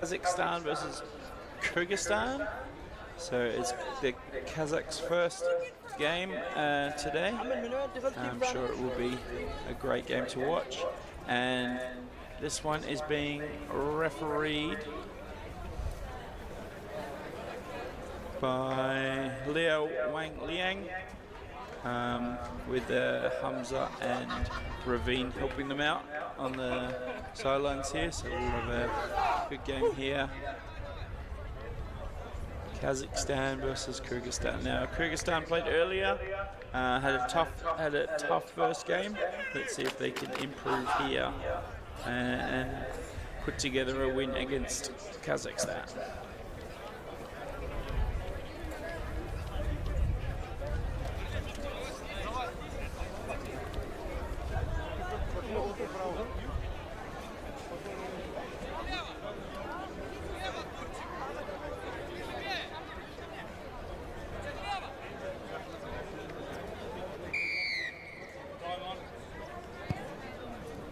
Kazakhstan versus Kyrgyzstan. So it's the Kazakhs' first game today. I'm sure it will be a great game to watch. And this one is being refereed by Liao Wang Liang, with Hamza and Ravine helping them out on the sidelines here. So we'll have a good game here. Kazakhstan versus Kyrgyzstan. Now Kyrgyzstan played earlier, had a tough first game. Let's see if they can improve here and put together a win against Kazakhstan.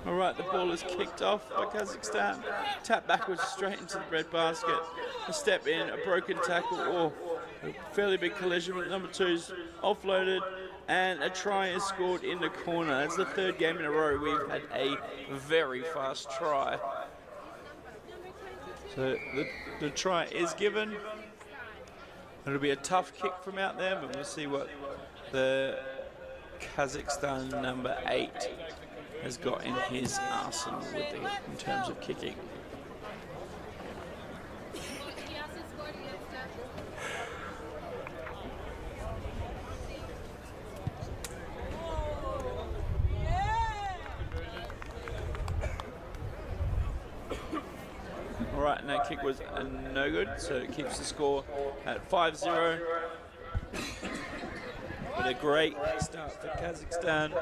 All right, the ball is kicked off by Kazakhstan. Tap backwards straight into the red basket. A step in, a broken tackle, or a fairly big collision with number two's offloaded, and a try is scored in the corner. That's the third game in a row we've had a very fast try. So the try is given. It'll be a tough kick from out there, but we'll see what the Kazakhstan number 8 has got in his arsenal in terms of kicking. All right, and that kick was no good, so it keeps the score at 5-0. But a great start for Kazakhstan.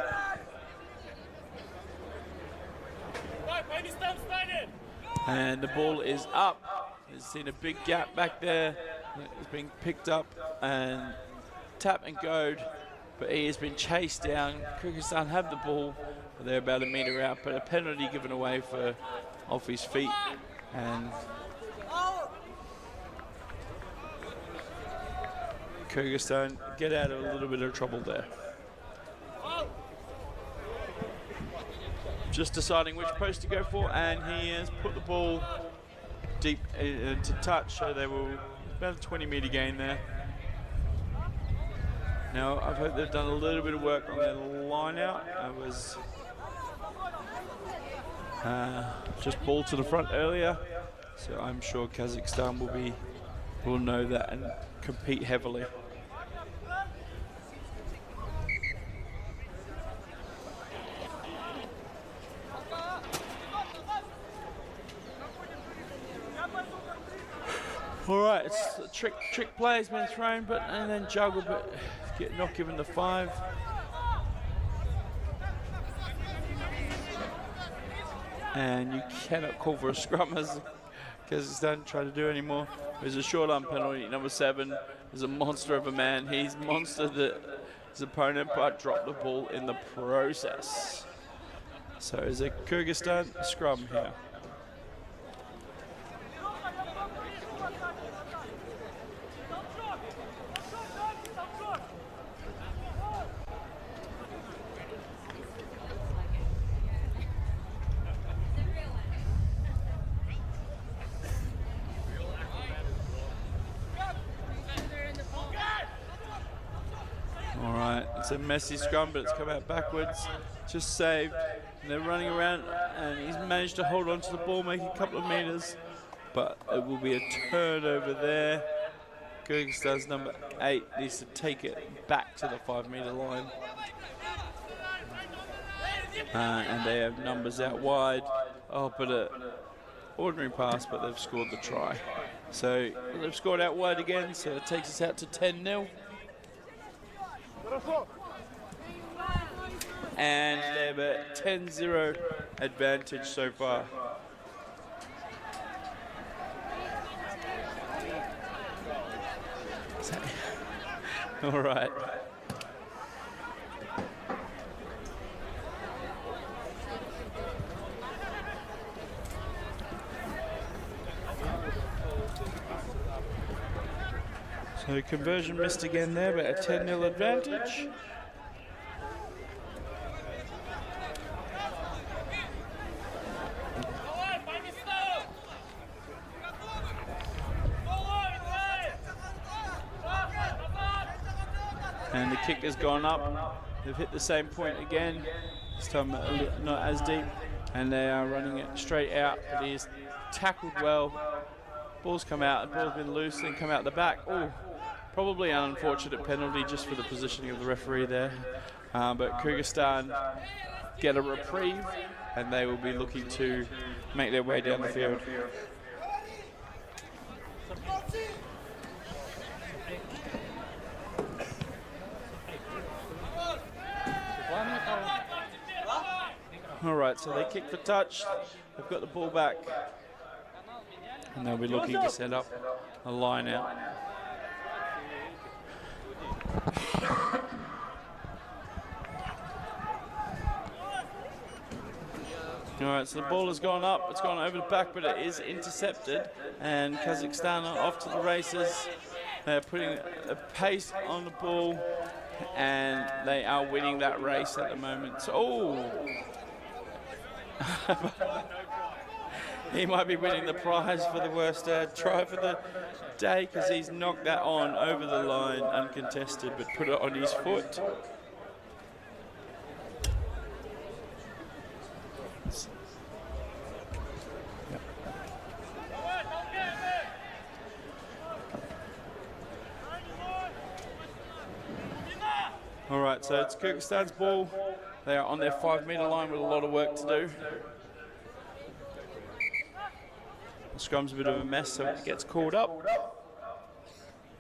And the ball is up. He's seen a big gap back there. It's being picked up and tap and goad, but he has been chased down. Kyrgyzstan have the ball, but they're about a meter out, but a penalty given away for off his feet. And Kyrgyzstan get out of a little bit of trouble there. Just deciding which post to go for, and he has put the ball deep to touch, so they will about a 20-meter gain there. Now I've heard they've done a little bit of work on their line out. I was just ball to the front earlier, so I'm sure Kazakhstan will know that and compete heavily. All right, it's a trick play has been thrown, and then juggled, but not given the 5. And you cannot call for a scrum as Kazakhstan try to do anymore. There's a short arm penalty. Number 7 is a monster of a man. He's monstered his opponent, but dropped the ball in the process. So is a Kyrgyzstan scrum here. It's a messy scrum, but it's come out backwards. Just saved. And they're running around, and he's managed to hold on to the ball, making a couple of meters. But it will be a turnover there. Kyrgyzstan's number 8 needs to take it back to the 5-meter line. And they have numbers out wide. Oh, but an ordinary pass, but they've scored the try. So they've scored out wide again, so it takes us out to 10-0. And they have a 10-0 advantage so far. All right. So conversion missed again there, but a 10-0 advantage. And the kick has gone up. They've hit the same point again. This time not as deep. And they are running it straight out. But he is tackled well. Ball's come out. The ball's been loose and come out the back. Oh, probably an unfortunate penalty just for the positioning of the referee there. But Kyrgyzstan get a reprieve. And they will be looking to make their way down the field. All right, so they kick for touch. They've got the ball back. And they'll be looking to set up a line out. All right, so the ball has gone up. It's gone over the back, but it is intercepted. And Kazakhstan are off to the races. They're putting a pace on the ball. And they are winning that race at the moment. So, oh! He might be winning the prize for the worst try for the day because he's knocked that on over the line uncontested but put it on his foot. Yep. All right, so it's Kyrgyzstan's ball. They are on their 5-metre line with a lot of work to do. The scrum's a bit of a mess, so it gets called up.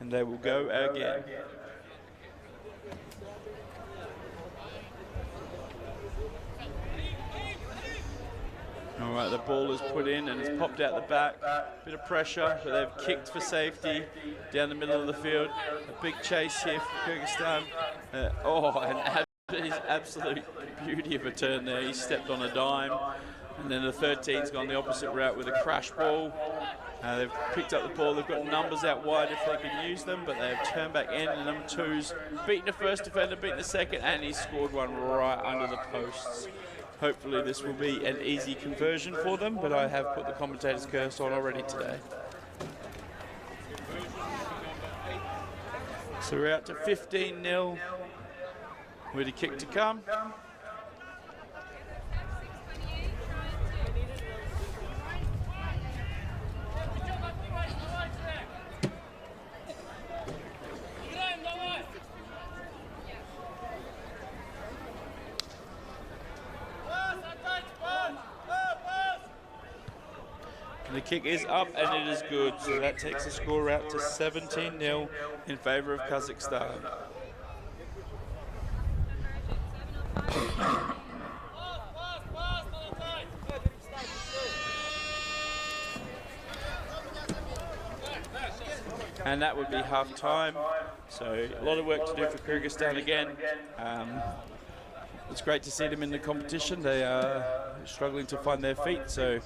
And they will go again. All right, the ball is put in and it's popped out the back. Bit of pressure, but they've kicked for safety down the middle of the field. A big chase here for Kyrgyzstan. An absolute beauty of a turn there. He stepped on a dime. And then the 13's gone the opposite route with a crash ball. They've picked up the ball. They've got numbers out wide if they can use them, but they've turned back in. And number 2's beaten the first defender, beaten the second, and he scored one right under the posts. Hopefully this will be an easy conversion for them, but I have put the commentator's curse on already today. So we're out to 15-0 with a kick to come. The kick is up and it is good, so that takes the score out to 17-0 in favour of Kazakhstan. And that would be half time, so a lot of work to do for Kyrgyzstan again. It's great to see them in the competition. They are struggling to find their feet, so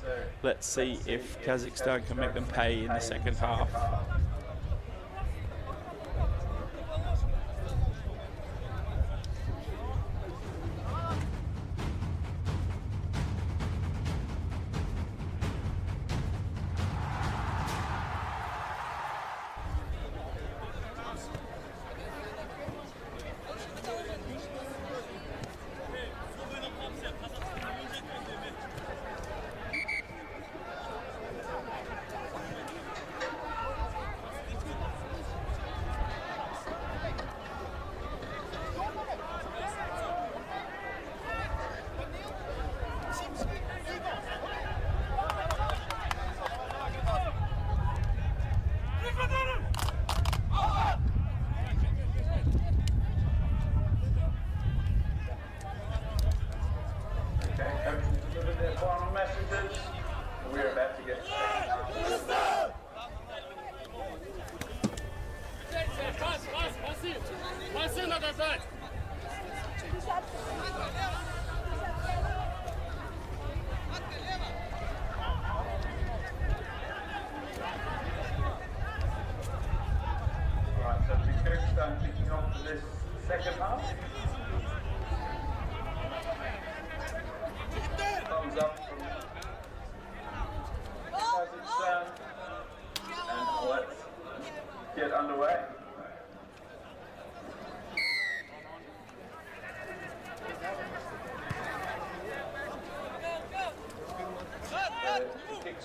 let's see if Kazakhstan can make them pay in the second half.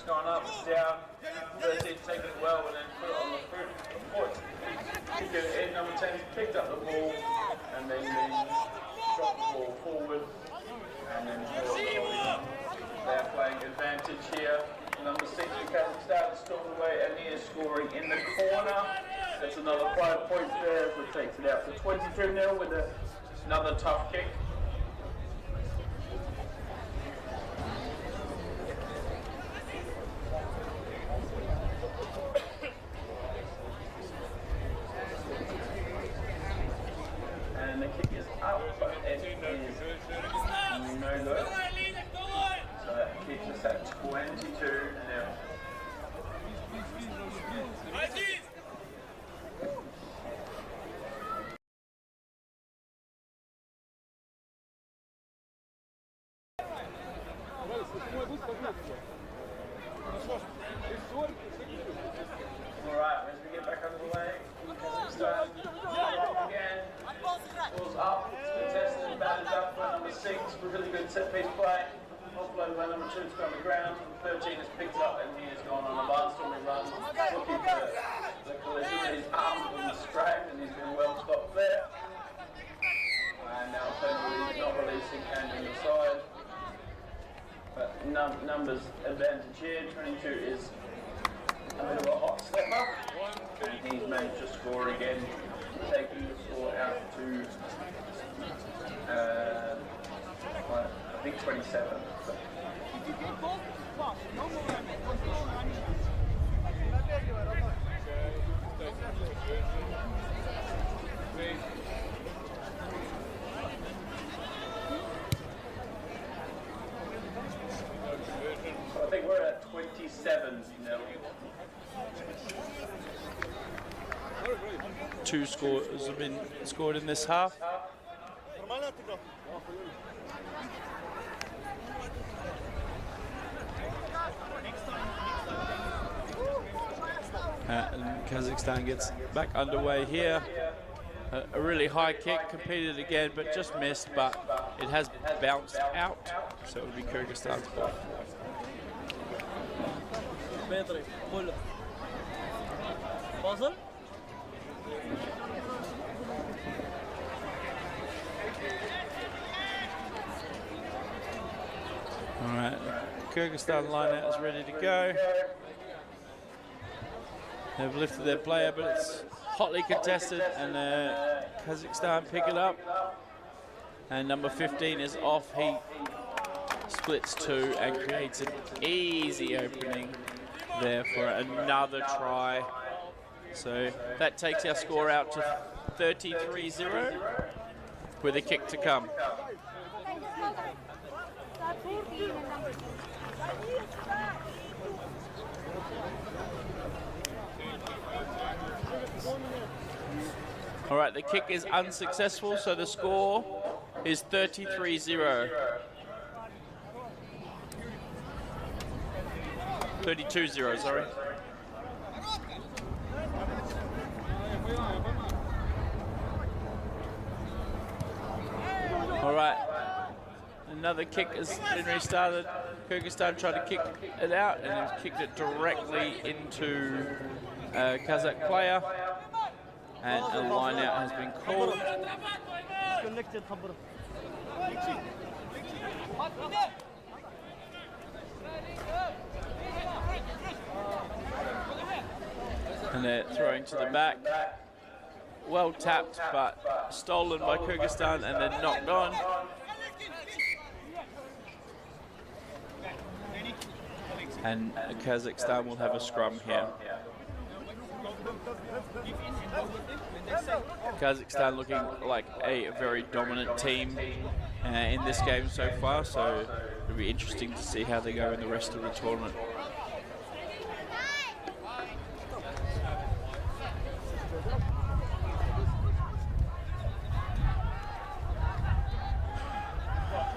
kick's gone up, it's down. 13 taking it well and then put it on the foot. Kick it in, number 10 picked up the ball and then dropped the ball forward. And then they're playing advantage here. Number 6 for Kazakhstan stormed away and he is scoring in the corner. That's another 5 points there, which takes it out to 23-0 with another tough kick. And the kick is up, but it is no good. So that keeps us at 22 now. Alright, as we get back underway, Kazakhstan again, balls up, contested, batted up by number 6, really good set piece play. Offload by number 2 to go on the ground, 13 has picked up and he has gone on a barnstorming run, looking for the collision. His arms have been strapped and he's been well stopped there. And now Federer is not releasing and on the side. But numbers advantage here, 22 is a bit of a hot stepper, and he's managed to score again, taking the score out to, I think 27. I think we're at 27 now. 2 scores have been scored in this half. And Kazakhstan gets back underway here. A really high kick, competed again, but just missed, but it has bounced out, so it will be Kyrgyzstan's ball. All right, Kyrgyzstan line-out is ready to go. They've lifted their player, but it's hotly contested, and Kazakhstan pick it up. And number 15 is off. He splits 2 and creates an easy opening there for another try. So that takes our score out to 33-0 with a kick to come. All right, the kick is unsuccessful, so the score is 33-0. 32-0, sorry. All right, another kick has been restarted. Kyrgyzstan tried to kick it out and has kicked it directly into a Kazakh player. And a line out has been called. And they're throwing to the back. Well tapped, but stolen by Kyrgyzstan and then knocked on. And Kazakhstan will have a scrum here. Kazakhstan looking like a very dominant team in this game so far, so it'll be interesting to see how they go in the rest of the tournament.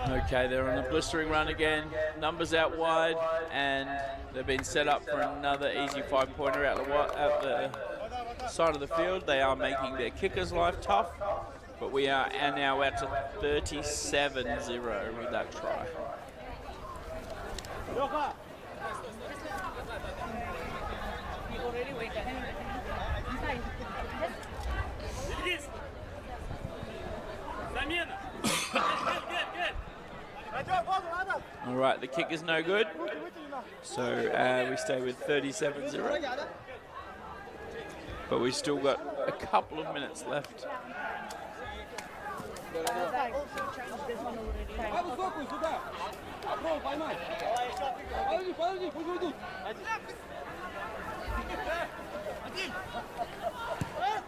Okay, they're on a blistering run again. Numbers out wide, and they've been set up for another easy 5-pointer out the side of the field. They are making their kickers' life tough, but we are now out to 37-0 with that try. All right, the kick is no good. So we stay with 37-0. But we've still got a couple of minutes left.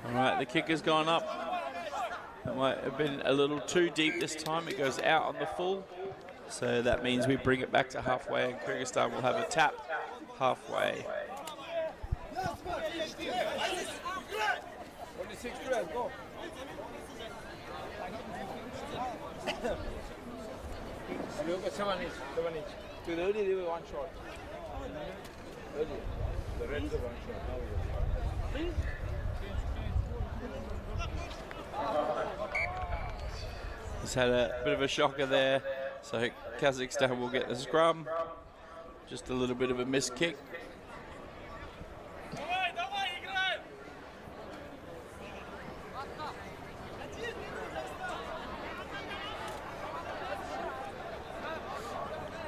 All right, the kick has gone up. It might have been a little too deep this time. It goes out on the full. So that means we bring it back to halfway, and Kyrgyzstan will have a tap halfway. He's had a bit of a shocker there, so Kazakhstan will get the scrum. Just a little bit of a missed kick.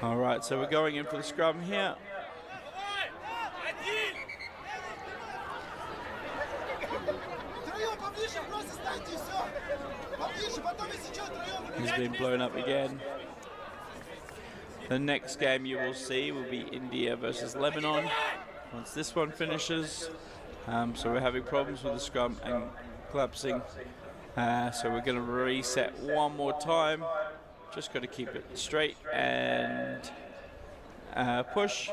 All right, so we're going in for the scrum here. He's been blown up again. The next game you will see will be India versus Lebanon once this one finishes. So we're having problems with the scrum and collapsing. So we're going to reset one more time. Just got to keep it straight and push.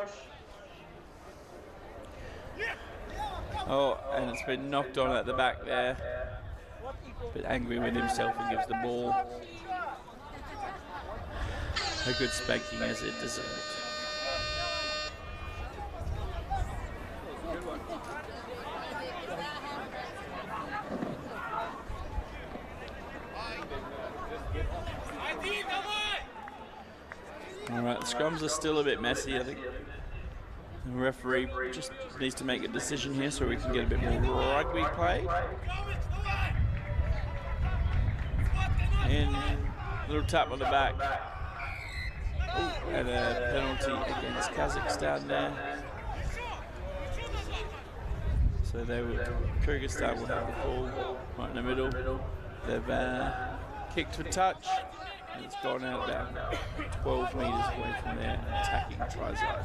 Oh, and it's been knocked on at the back there. A bit angry with himself and gives the ball a good spanking as it deserved. All right, the scrums are still a bit messy. I think the referee just needs to make a decision here so we can get a bit more rugby played. In, little tap on the back. Ooh, and a penalty against Kazakhstan there. So Kyrgyzstan will have the ball right in the middle. They've kicked for touch, and it's gone out about 12 metres away from their attacking try zone.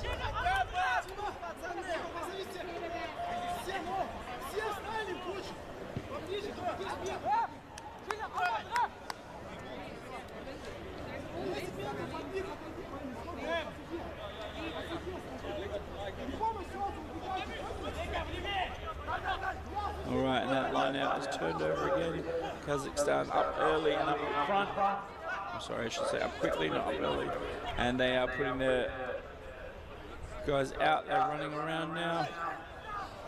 All right, and that line out is turned over again. Kazakhstan up early and up in front. I'm sorry, I should say up quickly, not up early. And they are putting their guys out. They're running around now.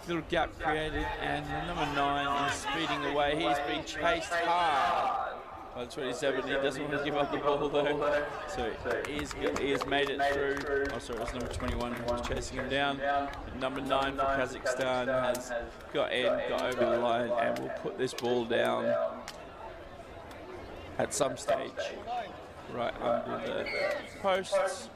Little gap created, and number 9 is speeding away. He's been chased hard by 27. He doesn't want to give up the ball though, so he has made it through. Oh, sorry, it was number 21 who was chasing him down. And number 9 for Kazakhstan has got over the line, and will put this ball down at some stage, right under the posts.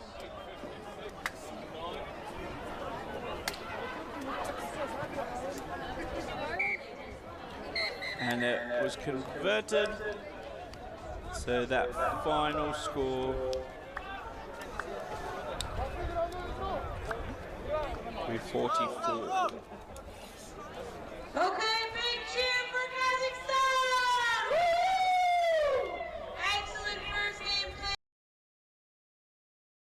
And it was converted, so that final score will be 44.